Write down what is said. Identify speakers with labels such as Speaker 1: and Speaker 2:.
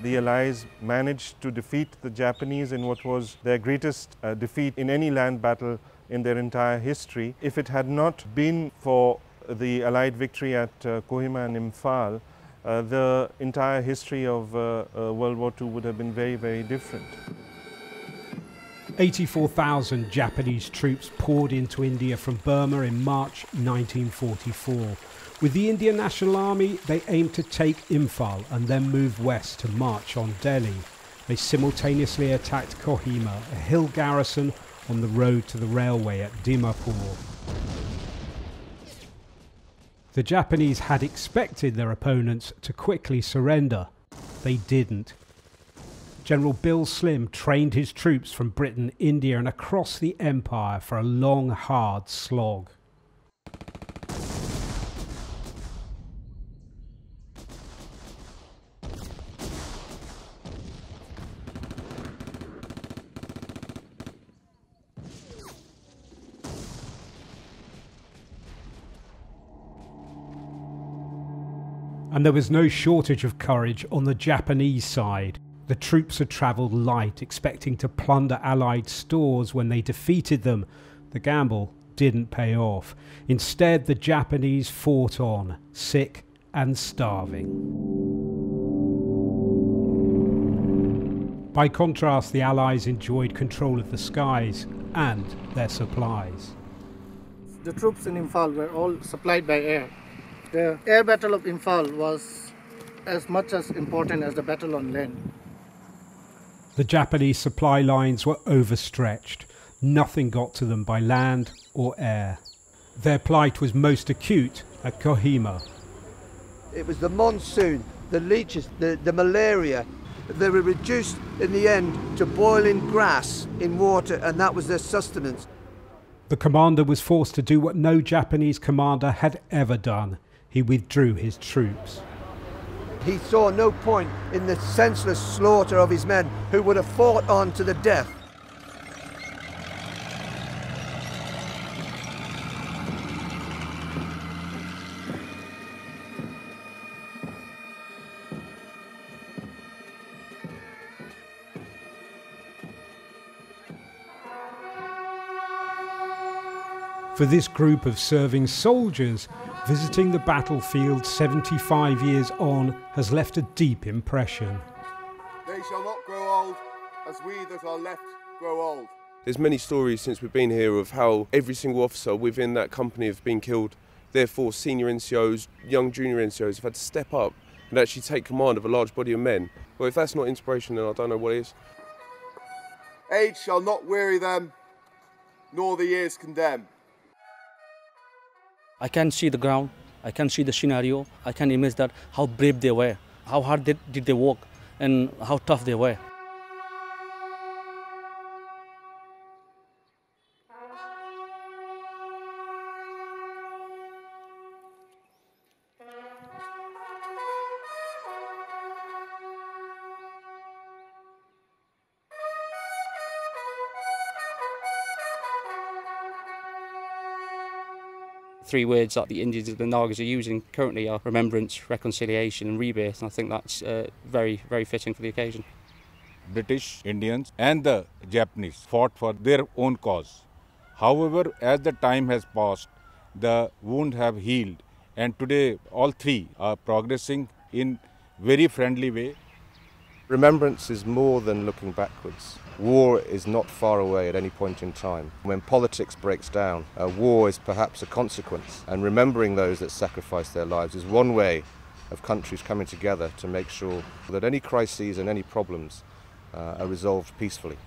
Speaker 1: the Allies managed to defeat the Japanese in what was their greatest defeat in any land battle in their entire history. If it had not been for the Allied victory at Kohima-Imphal, the entire history of World War II would have been very, very different.
Speaker 2: 84,000 Japanese troops poured into India from Burma in March 1944. With the Indian National Army, they aimed to take Imphal and then move west to march on Delhi. They simultaneously attacked Kohima, a hill garrison on the road to the railway at Dimapur. The Japanese had expected their opponents to quickly surrender. They didn't. General Bill Slim trained his troops from Britain, India and across the empire for a long, hard slog. And there was no shortage of courage on the Japanese side. The troops had travelled light, expecting to plunder Allied stores when they defeated them. The gamble didn't pay off. Instead, the Japanese fought on, sick and starving. By contrast, the Allies enjoyed control of the skies and their supplies.
Speaker 3: The troops in Imphal were all supplied by air. The air battle of Imphal was as much as important as the battle on land.
Speaker 2: The Japanese supply lines were overstretched. Nothing got to them by land or air. Their plight was most acute at Kohima.
Speaker 4: It was the monsoon, the leeches, the malaria. They were reduced in the end to boiling grass in water, and that was their sustenance.
Speaker 2: The commander was forced to do what no Japanese commander had ever done. He withdrew his troops.
Speaker 4: He saw no point in the senseless slaughter of his men who would have fought on to the death.
Speaker 2: For this group of serving soldiers, visiting the battlefield 75 years on has left a deep impression.
Speaker 5: They shall not grow old as we that are left grow old.
Speaker 6: There's many stories since we've been here of how every single officer within that company have been killed. Therefore, senior NCOs, young junior NCOs have had to step up and actually take command of a large body of men. Well, if that's not inspiration, then I don't know what is.
Speaker 5: Age shall not weary them, nor the years condemn.
Speaker 7: I can see the ground, I can see the scenario, I can imagine that how brave they were, how hard did they work, and how tough they were. Three words that the Indians and the Nagas are using currently are remembrance, reconciliation and rebirth, and I think that's very, very fitting for the occasion.
Speaker 8: British, Indians and the Japanese fought for their own cause. However, as the time has passed, the wounds have healed, and today all three are progressing in very friendly way.
Speaker 9: Remembrance is more than looking backwards. War is not far away at any point in time. When politics breaks down, war is perhaps a consequence, and remembering those that sacrificed their lives is one way of countries coming together to make sure that any crises and any problems are resolved peacefully.